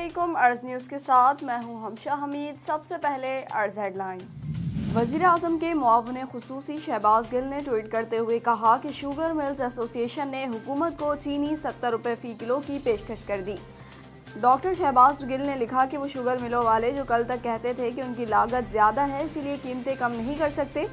علیکم، ارض نیوز کے ساتھ میں ہوں ہمشہ حمید۔ سب سے پہلے ارض ہیڈ لائنز۔ وزیر اعظم کے معاون خصوصی شہباز گل نے ٹویٹ کرتے ہوئے کہا کہ شوگر ملز ایسوسی ایشن نے حکومت کو چینی 70 روپے فی کلو کی پیشکش کر دی۔ ڈاکٹر شہباز گل نے لکھا کہ وہ شوگر ملوں والے جو کل تک کہتے تھے کہ ان کی لاگت زیادہ ہے اسی لیے قیمتیں کم نہیں کر سکتے،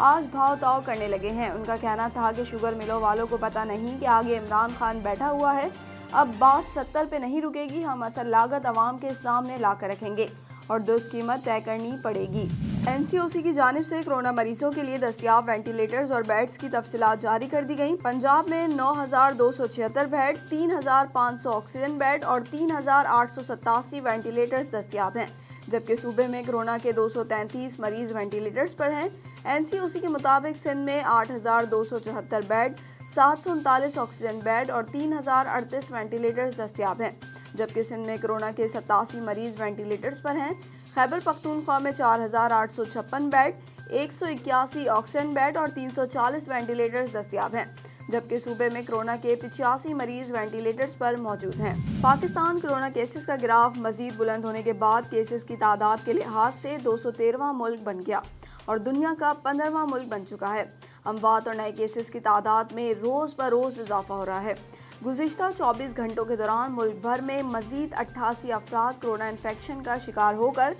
آج بھاؤ تاؤ کرنے لگے ہیں۔ ان کا کہنا تھا کہ شوگر ملوں والوں کو پتہ نہیں کہ آگے عمران خان بیٹھا ہوا ہے، اب بات 70 پہ نہیں رکے گی، ہم اصل لاگت عوام کے سامنے لا کر رکھیں گے اور درست قیمت طے کرنی پڑے گی۔ این سی او سی کی جانب سے کورونا مریضوں کے لیے دستیاب وینٹیلیٹرز اور بیڈز کی تفصیلات جاری کر دی گئیں۔ پنجاب میں 9276 بیڈ، 3500 آکسیجن بیڈ اور 3887 وینٹیلیٹرز دستیاب ہیں، جبکہ صوبے میں کورونا کے 233 مریض وینٹیلیٹرز پر ہیں۔ این سی او سی کے مطابق سندھ میں 8274 بیڈ، 739 آکسیجن بیڈ اور 3038 وینٹیلیٹرز دستیاب ہیں، جبکہ سندھ میں کورونا کے 87 مریض وینٹیلیٹرز پر ہیں۔ خیبر پختونخوا میں 4856 بیڈ، 181 آکسیجن بیڈ اور 340 وینٹیلیٹرز دستیاب ہیں، جبکہ صوبے میں کورونا کے 85 مریض وینٹیلیٹرز پر موجود ہیں۔ پاکستان کورونا کیسز کا گراف مزید بلند ہونے کے بعد کیسز کی تعداد کے لحاظ سے 213واں ملک بن گیا اور دنیا کا 15واں ملک بن چکا ہے۔ اموات اور نئے کیسز کی تعداد میں روز بروز اضافہ ہو رہا ہے۔ گزشتہ 24 گھنٹوں کے دوران ملک بھر میں مزید 88 افراد کورونا انفیکشن کا شکار ہو کر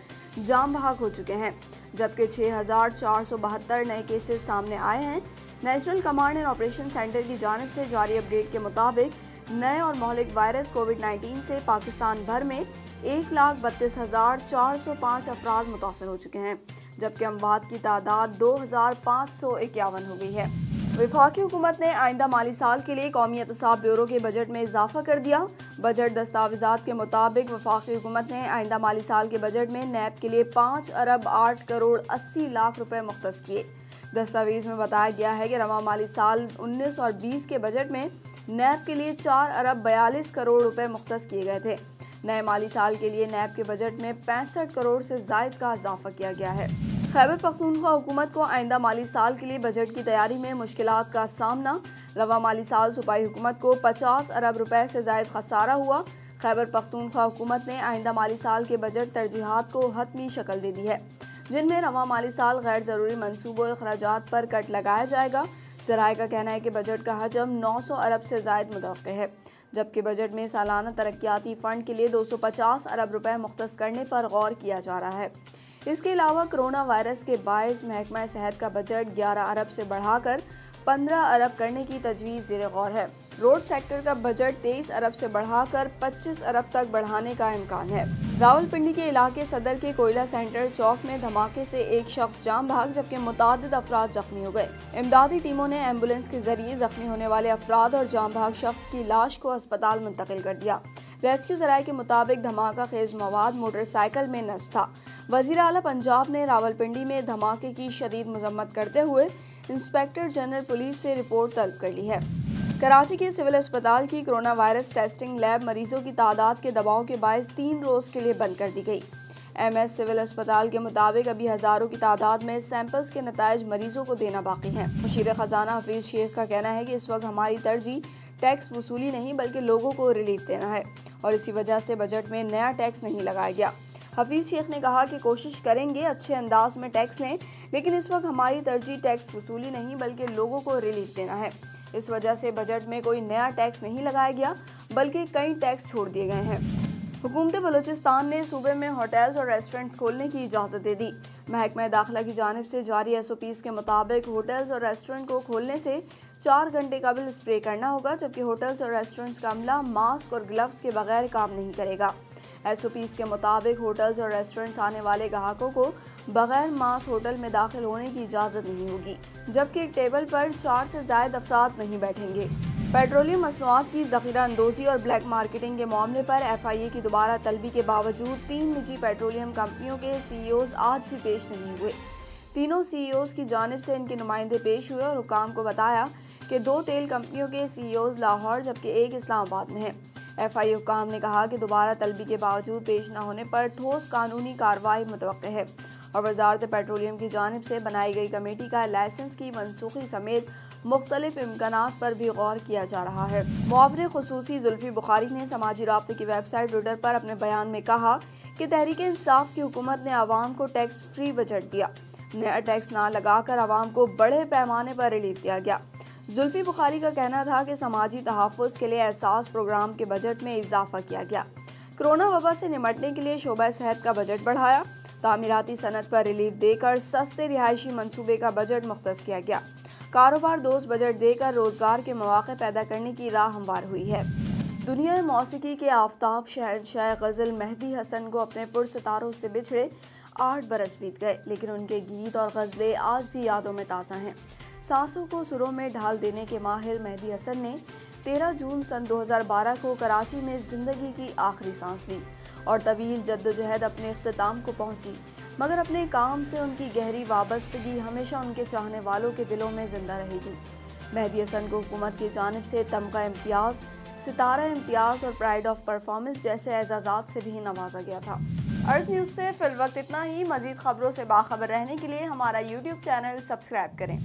جاں بحق ہو چکے ہیں، جبکہ 6472 نئے کیسز سامنے آئے ہیں۔ National command and operation centre کی جانب سے جاری اپڈیٹ کے مطابق نئے اور مہلک وائرس کووڈ-19 سے پاکستان بھر میں 1,32,405 افراد متاثر ہو چکے ہیں، جبکہ اموات کی تعداد 2551 ہو گئی ہے۔ وفاقی حکومت نے آئندہ مالی سال کے لیے قومی احتساب بیورو کے بجٹ میں اضافہ کر دیا۔ بجٹ دستاویزات کے مطابق وفاقی حکومت نے آئندہ مالی سال کے بجٹ میں نیب کے لیے 5 ارب 8 کروڑ 80 لاکھ روپے مختص کیے۔ دستاویز میں بتایا گیا ہے کہ رواں مالی سال 19 اور 20 کے بجٹ میں نیب کے لیے 4 ارب 42 کروڑ روپے مختص کیے گئے تھے۔ نئے مالی سال کے لیے نیب کے بجٹ میں 65 کروڑ سے زائد کا اضافہ کیا گیا ہے۔ خیبر پختونخوا حکومت کو آئندہ مالی سال کے لیے بجٹ کی تیاری میں مشکلات کا سامنا۔ رواں مالی سال صوبائی حکومت کو 50 ارب روپے سے زائد خسارہ ہوا۔ خیبر پختونخوا حکومت نے آئندہ مالی سال کے بجٹ ترجیحات کو حتمی شکل دے دی ہے، جن میں رواں مالی سال غیر ضروری منصوبوں اخراجات پر کٹ لگایا جائے گا۔ ذرائع کا کہنا ہے کہ بجٹ کا حجم 900 ارب سے زائد متوقع ہے، جبکہ بجٹ میں سالانہ ترقیاتی فنڈ کے لیے 250 ارب روپے مختص کرنے پر غور کیا جا رہا ہے۔ اس کے علاوہ کورونا وائرس کے باعث محکمہ صحت کا بجٹ 11 ارب سے بڑھا کر 15 ارب کرنے کی تجویز زیر غور ہے۔ روڈ سیکٹر کا بجٹ 23 ارب سے بڑھا کر 25 ارب تک بڑھانے کا امکان ہے۔ راولپنڈی کے علاقے صدر کے کوئلہ سینٹر چوک میں دھماکے سے ایک شخص جاں بحق جبکہ متعدد افراد زخمی ہو گئے۔ امدادی ٹیموں نے ایمبولینس کے ذریعے زخمی ہونے والے افراد اور جاں بحق شخص کی لاش کو اسپتال منتقل کر دیا۔ ریسکیو ذرائع کے مطابق دھماکہ خیز مواد موٹر سائیکل میں نصب تھا۔ وزیر اعلیٰ پنجاب نے راولپنڈی میں دھماکے کی شدید مذمت کرتے ہوئے انسپکٹر جنرل پولیس سے رپورٹ طلب کر لی ہے۔ کراچی کے سول اسپتال کی کورونا وائرس ٹیسٹنگ لیب مریضوں کی تعداد کے دباؤ کے باعث 3 روز کے لیے بند کر دی گئی۔ ایم ایس سول اسپتال کے مطابق ابھی ہزاروں کی تعداد میں سیمپلز کے نتائج مریضوں کو دینا باقی ہیں۔ مشیر خزانہ حفیظ شیخ کا کہنا ہے کہ اس وقت ہماری ترجیح ٹیکس وصولی نہیں بلکہ لوگوں کو ریلیف دینا ہے اور اسی وجہ سے بجٹ میں نیا ٹیکس نہیں لگایا گیا۔ حفیظ شیخ نے کہا کہ کوشش کریں گے اچھے انداز میں ٹیکس لیں، لیکن اس وقت ہماری ترجیح ٹیکس وصولی نہیں بلکہ لوگوں کو ریلیف دینا ہے۔ اس وجہ سے بجٹ میں کوئی نیا ٹیکس نہیں لگایا گیا بلکہ کئی ٹیکس چھوڑ دیے گئے ہیں۔ حکومت بلوچستان نے صوبے میں ہوٹلز اور ریسٹورنٹس کھولنے کی اجازت دے دی۔ محکمہ داخلہ کی جانب سے جاری ایس او پیز کے مطابق ہوٹلز اور ریسٹورنٹ کو کھولنے سے 4 گھنٹے قبل اسپرے کرنا ہوگا، جبکہ ہوٹلز اور ریسٹورنٹس کا عملہ ماسک اور گلوز کے بغیر کام نہیں کرے گا۔ ایس او پیز کے مطابق ہوٹلز اور ریسٹورنٹس آنے والے گاہکوں کو بغیر ماسک ہوٹل میں داخل ہونے کی اجازت نہیں ہوگی، جبکہ ایک ٹیبل پر 4 سے زائد افراد نہیں بیٹھیں گے۔ پیٹرولیم مصنوعات کی ذخیرہ اندوزی اور بلیک مارکیٹنگ کے معاملے پر ایف آئی اے کی دوبارہ طلبی کے باوجود 3 نجی پیٹرولیم کمپنیوں کے سی ای اوز آج بھی پیش نہیں ہوئے۔ تینوں سی ای اوز کی جانب سے ان کے نمائندے پیش ہوئے اور حکام کو بتایا کہ 2 تیل کمپنیوں کے سی ای اوز لاہور جبکہ ایک اسلام آباد میں ہیں۔ ایف آئی اے حکام نے کہا کہ دوبارہ طلبی کے باوجود پیش نہ ہونے پر ٹھوس قانونی کارروائی متوقع ہے اور وزارت پیٹرولیم کی جانب سے بنائی گئی کمیٹی کا لائسنس کی منسوخی سمیت مختلف امکانات پر بھی غور کیا جا رہا ہے۔ معاون خصوصی زلفی بخاری نے سماجی رابطے کی ویب سائٹ ٹویٹر پر اپنے بیان میں کہا کہ تحریک انصاف کی حکومت نے عوام کو ٹیکس فری بجٹ دیا۔ نیا ٹیکس نہ لگا کر عوام کو بڑے پیمانے پر ریلیف دیا گیا۔ زلفی بخاری کا کہنا تھا کہ سماجی تحفظ کے لیے احساس پروگرام کے بجٹ میں اضافہ کیا گیا۔ کورونا وبا سے نمٹنے کے لیے شعبہ صحت کا بجٹ بڑھایا۔ تعمیراتی صنعت پر ریلیف دے کر سستے رہائشی منصوبے کا بجٹ مختص کیا گیا۔ کاروبار دوست بجٹ دے کر روزگار کے مواقع پیدا کرنے کی راہ ہموار ہوئی ہے۔ دنیا موسیقی کے آفتاب شہنشاہ غزل مہدی حسن کو اپنے پرستاروں سے بچھڑے 8 برس بیت گئے، لیکن ان کے گیت اور غزلیں آج بھی یادوں میں تازہ ہیں۔ سانسوں کو سروں میں ڈھال دینے کے ماہر مہدی حسن نے 13 جون سن 2012 کو کراچی میں زندگی کی آخری سانس لی اور طویل جدوجہد اپنے اختتام کو پہنچی، مگر اپنے کام سے ان کی گہری وابستگی ہمیشہ ان کے چاہنے والوں کے دلوں میں زندہ رہے گی۔ مہدی حسن کو حکومت کی جانب سے تمغہ امتیاز، ستارہ امتیاز اور پرائڈ آف پرفارمنس جیسے اعزازات سے بھی نوازا گیا تھا۔ عرض نیوز سے فی الوقت اتنا ہی۔ مزید خبروں سے باخبر رہنے کے لیے ہمارا YouTube چینل سبسکرائب کریں۔